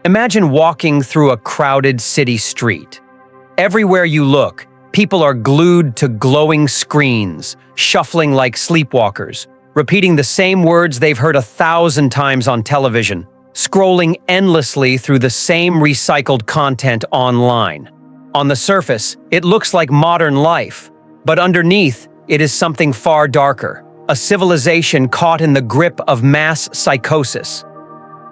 Imagine walking through a crowded city street. Everywhere you look, people are glued to glowing screens, shuffling like sleepwalkers, repeating the same words they've heard 1,000 times on television, scrolling endlessly through the same recycled content online. On the surface, it looks like modern life, but underneath, it is something far darker, a civilization caught in the grip of mass psychosis.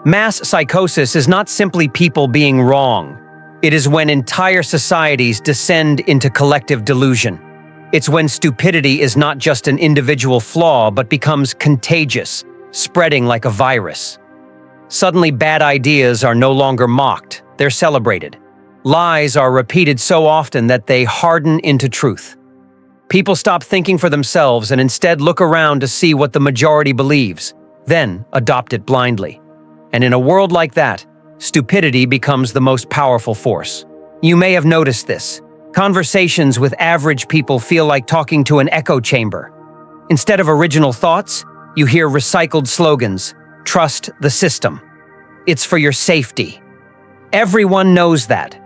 Mass psychosis is not simply people being wrong. It is when entire societies descend into collective delusion. It's when stupidity is not just an individual flaw but becomes contagious, spreading like a virus. Suddenly, bad ideas are no longer mocked, they're celebrated. Lies are repeated so often that they harden into truth. People stop thinking for themselves and instead look around to see what the majority believes, then adopt it blindly. And in a world like that, stupidity becomes the most powerful force. You may have noticed this. Conversations with average people feel like talking to an echo chamber. Instead of original thoughts, you hear recycled slogans. Trust the system. It's for your safety. Everyone knows that.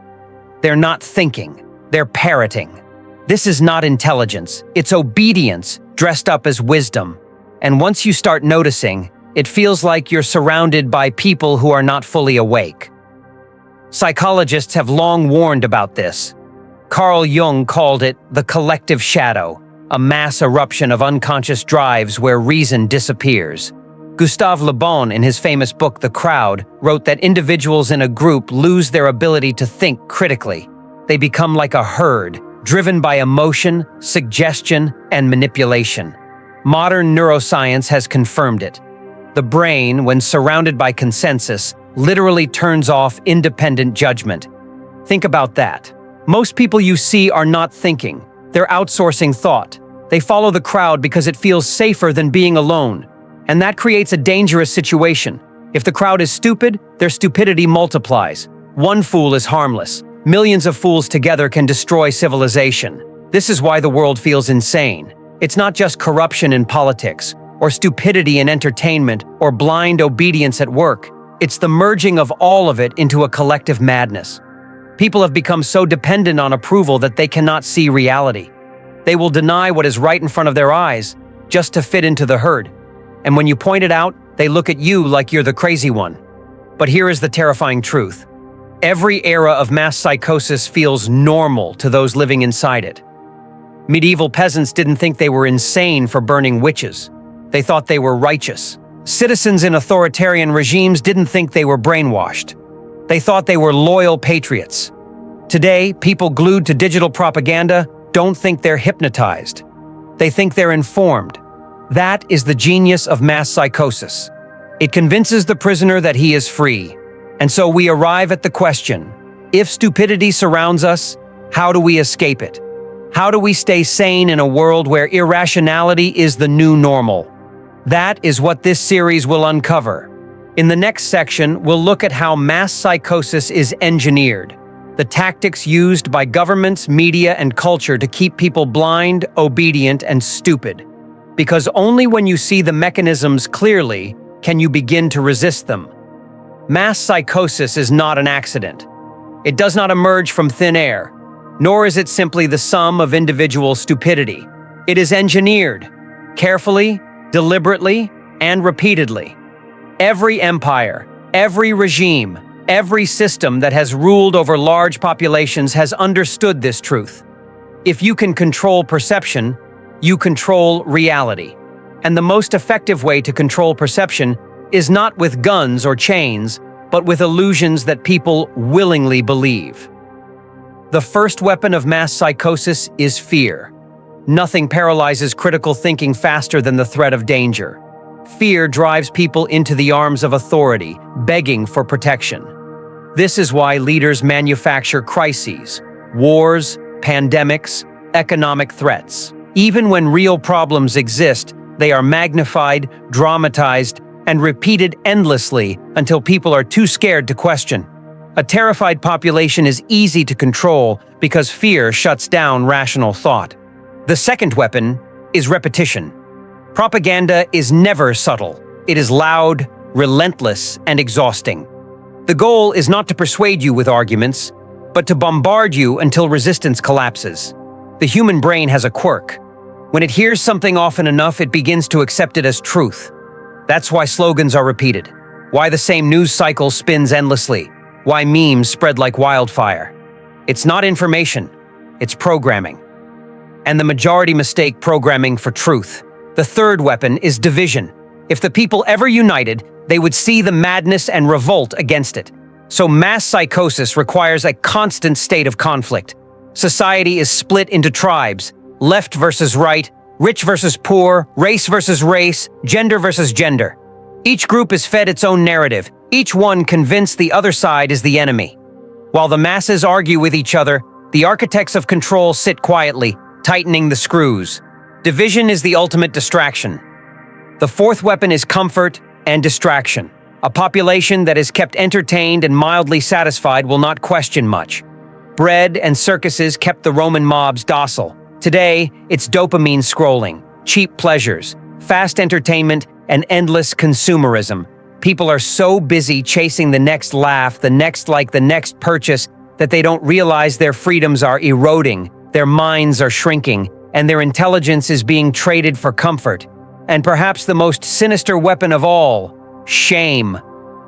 They're not thinking. They're parroting. This is not intelligence. It's obedience dressed up as wisdom. And once you start noticing, it feels like you're surrounded by people who are not fully awake. Psychologists have long warned about this. Carl Jung called it the collective shadow, a mass eruption of unconscious drives where reason disappears. Gustave Le Bon, in his famous book The Crowd, wrote that individuals in a group lose their ability to think critically. They become like a herd, driven by emotion, suggestion, and manipulation. Modern neuroscience has confirmed it. The brain, when surrounded by consensus, literally turns off independent judgment. Think about that. Most people you see are not thinking. They're outsourcing thought. They follow the crowd because it feels safer than being alone. And that creates a dangerous situation. If the crowd is stupid, their stupidity multiplies. One fool is harmless. Millions of fools together can destroy civilization. This is why the world feels insane. It's not just corruption in politics, or stupidity in entertainment, or blind obedience at work. It's the merging of all of it into a collective madness. People have become so dependent on approval that they cannot see reality. They will deny what is right in front of their eyes, just to fit into the herd. And when you point it out, they look at you like you're the crazy one. But here is the terrifying truth. Every era of mass psychosis feels normal to those living inside it. Medieval peasants didn't think they were insane for burning witches. They thought they were righteous. Citizens in authoritarian regimes didn't think they were brainwashed. They thought they were loyal patriots. Today, people glued to digital propaganda don't think they're hypnotized. They think they're informed. That is the genius of mass psychosis. It convinces the prisoner that he is free. And so we arrive at the question, if stupidity surrounds us, how do we escape it? How do we stay sane in a world where irrationality is the new normal? That is what this series will uncover. In the next section, we'll look at how mass psychosis is engineered, the tactics used by governments, media, and culture to keep people blind, obedient, and stupid. Because only when you see the mechanisms clearly can you begin to resist them. Mass psychosis is not an accident. It does not emerge from thin air, nor is it simply the sum of individual stupidity. It is engineered, carefully, deliberately, and repeatedly. Every empire, every regime, every system that has ruled over large populations has understood this truth. If you can control perception, you control reality. And the most effective way to control perception is not with guns or chains, but with illusions that people willingly believe. The first weapon of mass psychosis is fear. Nothing paralyzes critical thinking faster than the threat of danger. Fear drives people into the arms of authority, begging for protection. This is why leaders manufacture crises, wars, pandemics, economic threats. Even when real problems exist, they are magnified, dramatized, and repeated endlessly until people are too scared to question. A terrified population is easy to control because fear shuts down rational thought. The second weapon is repetition. Propaganda is never subtle. It is loud, relentless, and exhausting. The goal is not to persuade you with arguments, but to bombard you until resistance collapses. The human brain has a quirk. When it hears something often enough, it begins to accept it as truth. That's why slogans are repeated, why the same news cycle spins endlessly, why memes spread like wildfire. It's not information, it's programming. And the majority mistake programming for truth. The third weapon is division. If the people ever united, they would see the madness and revolt against it. So mass psychosis requires a constant state of conflict. Society is split into tribes, left versus right, rich versus poor, race versus race, gender versus gender. Each group is fed its own narrative, each one convinced the other side is the enemy. While the masses argue with each other, the architects of control sit quietly, tightening the screws. Division is the ultimate distraction. The fourth weapon is comfort and distraction. A population that is kept entertained and mildly satisfied will not question much. Bread and circuses kept the Roman mobs docile. Today, it's dopamine scrolling, cheap pleasures, fast entertainment, and endless consumerism. People are so busy chasing the next laugh, the next like, the next purchase, that they don't realize their freedoms are eroding, their minds are shrinking, and their intelligence is being traded for comfort. And perhaps the most sinister weapon of all, shame.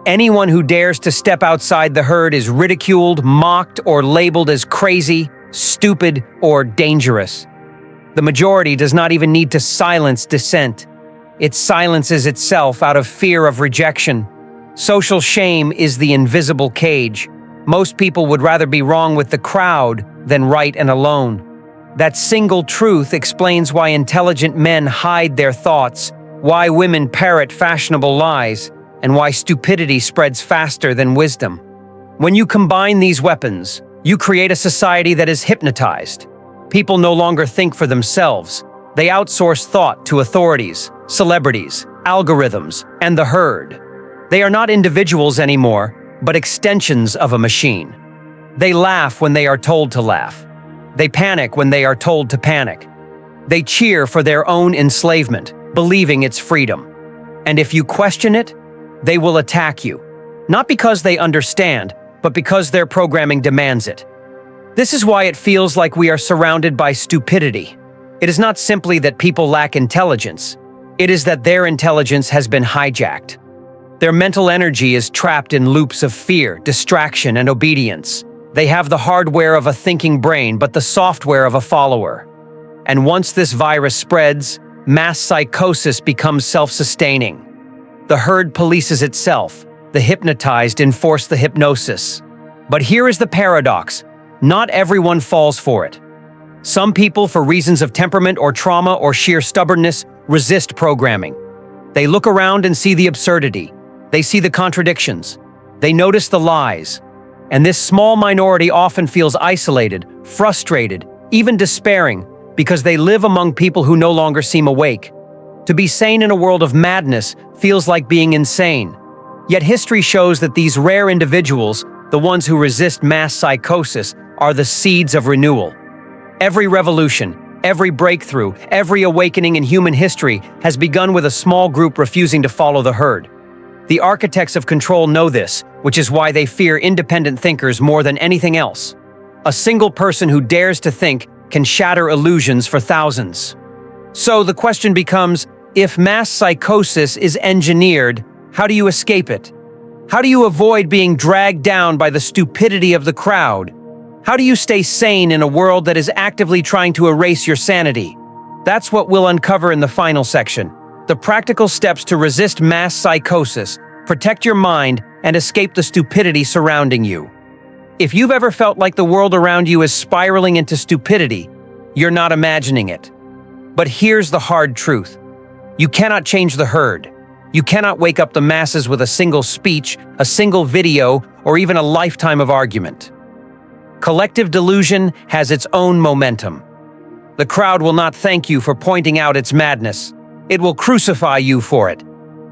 Anyone who dares to step outside the herd is ridiculed, mocked, or labeled as crazy, stupid, or dangerous. The majority does not even need to silence dissent. It silences itself out of fear of rejection. Social shame is the invisible cage. Most people would rather be wrong with the crowd than right and alone. That single truth explains why intelligent men hide their thoughts, why women parrot fashionable lies, and why stupidity spreads faster than wisdom. When you combine these weapons, you create a society that is hypnotized. People no longer think for themselves. They outsource thought to authorities, celebrities, algorithms, and the herd. They are not individuals anymore, but extensions of a machine. They laugh when they are told to laugh. They panic when they are told to panic. They cheer for their own enslavement, believing it's freedom. And if you question it, they will attack you. Not because they understand, but because their programming demands it. This is why it feels like we are surrounded by stupidity. It is not simply that people lack intelligence. It is that their intelligence has been hijacked. Their mental energy is trapped in loops of fear, distraction, and obedience. They have the hardware of a thinking brain, but the software of a follower. And once this virus spreads, mass psychosis becomes self-sustaining. The herd polices itself. The hypnotized enforce the hypnosis. But here is the paradox. Not everyone falls for it. Some people, for reasons of temperament or trauma or sheer stubbornness, resist programming. They look around and see the absurdity. They see the contradictions. They notice the lies. And this small minority often feels isolated, frustrated, even despairing, because they live among people who no longer seem awake. To be sane in a world of madness feels like being insane. Yet history shows that these rare individuals, the ones who resist mass psychosis, are the seeds of renewal. Every revolution, every breakthrough, every awakening in human history has begun with a small group refusing to follow the herd. The architects of control know this, which is why they fear independent thinkers more than anything else. A single person who dares to think can shatter illusions for thousands. So the question becomes, if mass psychosis is engineered, how do you escape it? How do you avoid being dragged down by the stupidity of the crowd? How do you stay sane in a world that is actively trying to erase your sanity? That's what we'll uncover in the final section. The practical steps to resist mass psychosis, protect your mind, and escape the stupidity surrounding you. If you've ever felt like the world around you is spiraling into stupidity, you're not imagining it. But here's the hard truth. You cannot change the herd. You cannot wake up the masses with a single speech, a single video, or even a lifetime of argument. Collective delusion has its own momentum. The crowd will not thank you for pointing out its madness. It will crucify you for it.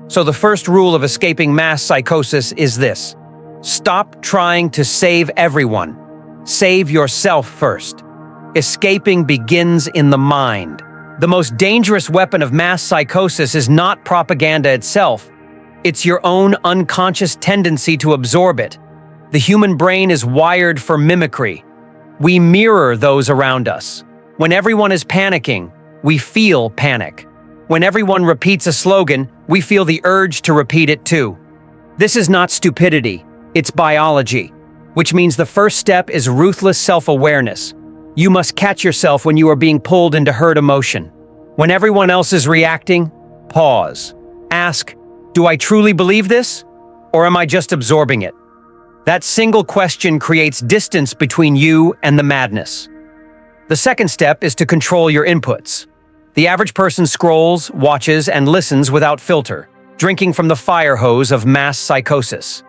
So the first rule of escaping mass psychosis is this: stop trying to save everyone. Save yourself first. Escaping begins in the mind. The most dangerous weapon of mass psychosis is not propaganda itself. It's your own unconscious tendency to absorb it. The human brain is wired for mimicry. We mirror those around us. When everyone is panicking, we feel panic. When everyone repeats a slogan, we feel the urge to repeat it too. This is not stupidity, it's biology, which means the first step is ruthless self-awareness. You must catch yourself when you are being pulled into herd emotion. When everyone else is reacting, pause. Ask, do I truly believe this? Or am I just absorbing it? That single question creates distance between you and the madness. The second step is to control your inputs. The average person scrolls, watches, and listens without filter, drinking from the fire hose of mass psychosis.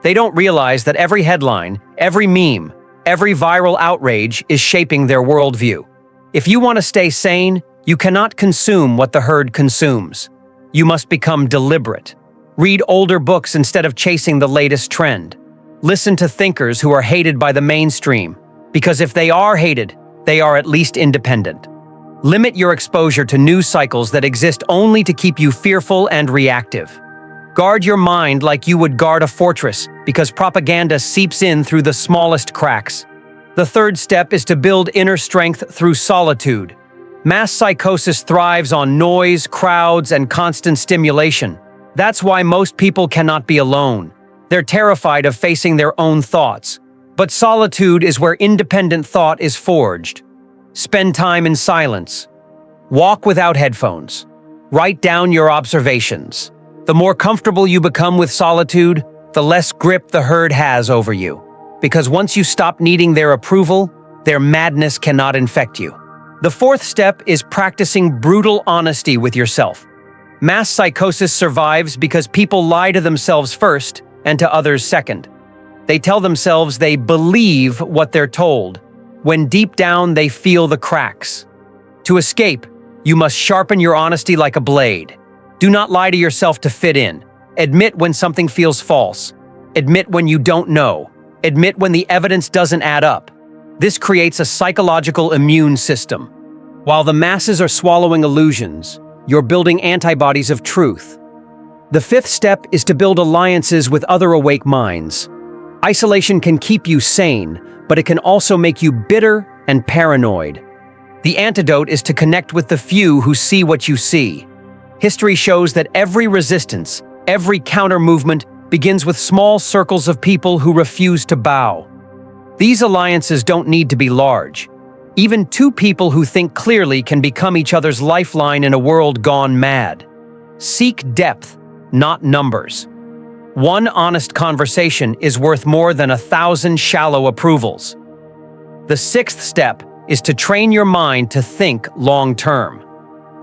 They don't realize that every headline, every meme, every viral outrage is shaping their worldview. If you want to stay sane, you cannot consume what the herd consumes. You must become deliberate. Read older books instead of chasing the latest trend. Listen to thinkers who are hated by the mainstream, because if they are hated, they are at least independent. Limit your exposure to news cycles that exist only to keep you fearful and reactive. Guard your mind like you would guard a fortress, because propaganda seeps in through the smallest cracks. The third step is to build inner strength through solitude. Mass psychosis thrives on noise, crowds, and constant stimulation. That's why most people cannot be alone. They're terrified of facing their own thoughts. But solitude is where independent thought is forged. Spend time in silence. Walk without headphones. Write down your observations. The more comfortable you become with solitude, the less grip the herd has over you. Because once you stop needing their approval, their madness cannot infect you. The fourth step is practicing brutal honesty with yourself. Mass psychosis survives because people lie to themselves first and to others second. They tell themselves they believe what they're told, when deep down they feel the cracks. To escape, you must sharpen your honesty like a blade. Do not lie to yourself to fit in. Admit when something feels false. Admit when you don't know. Admit when the evidence doesn't add up. This creates a psychological immune system. While the masses are swallowing illusions, you're building antibodies of truth. The fifth step is to build alliances with other awake minds. Isolation can keep you sane, but it can also make you bitter and paranoid. The antidote is to connect with the few who see what you see. History shows that every resistance, every counter-movement begins with small circles of people who refuse to bow. These alliances don't need to be large. Even two people who think clearly can become each other's lifeline in a world gone mad. Seek depth, not numbers. One honest conversation is worth more than 1,000 shallow approvals. The sixth step is to train your mind to think long-term.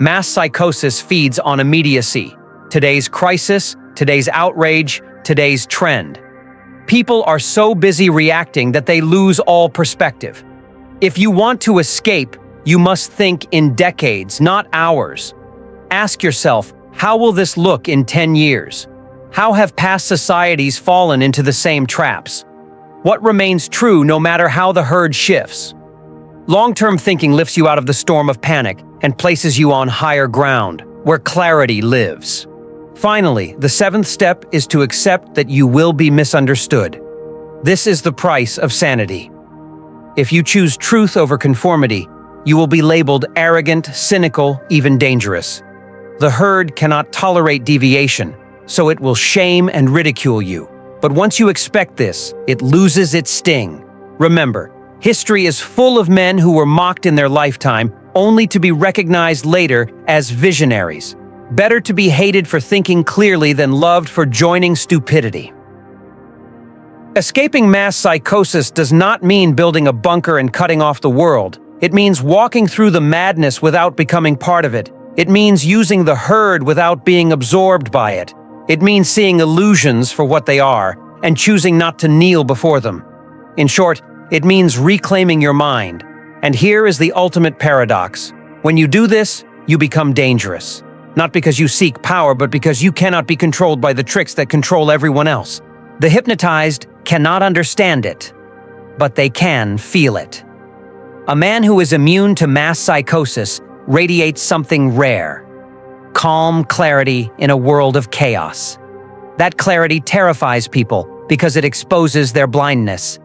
Mass psychosis feeds on immediacy. Today's crisis, today's outrage, today's trend. People are so busy reacting that they lose all perspective. If you want to escape, you must think in decades, not hours. Ask yourself, how will this look in 10 years? How have past societies fallen into the same traps? What remains true no matter how the herd shifts? Long-term thinking lifts you out of the storm of panic and places you on higher ground, where clarity lives. Finally, the seventh step is to accept that you will be misunderstood. This is the price of sanity. If you choose truth over conformity, you will be labeled arrogant, cynical, even dangerous. The herd cannot tolerate deviation, so it will shame and ridicule you. But once you expect this, it loses its sting. Remember, history is full of men who were mocked in their lifetime, only to be recognized later as visionaries. Better to be hated for thinking clearly than loved for joining stupidity. Escaping mass psychosis does not mean building a bunker and cutting off the world. It means walking through the madness without becoming part of it. It means using the herd without being absorbed by it. It means seeing illusions for what they are and choosing not to kneel before them. In short, it means reclaiming your mind. And here is the ultimate paradox. When you do this, you become dangerous. Not because you seek power, but because you cannot be controlled by the tricks that control everyone else. The hypnotized cannot understand it, but they can feel it. A man who is immune to mass psychosis radiates something rare: calm clarity in a world of chaos. That clarity terrifies people because it exposes their blindness.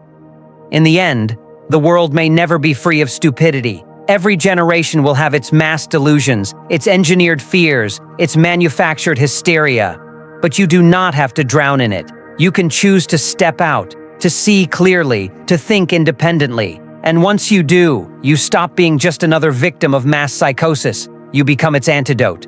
In the end, the world may never be free of stupidity. Every generation will have its mass delusions, its engineered fears, its manufactured hysteria. But you do not have to drown in it. You can choose to step out, to see clearly, to think independently. And once you do, you stop being just another victim of mass psychosis. You become its antidote.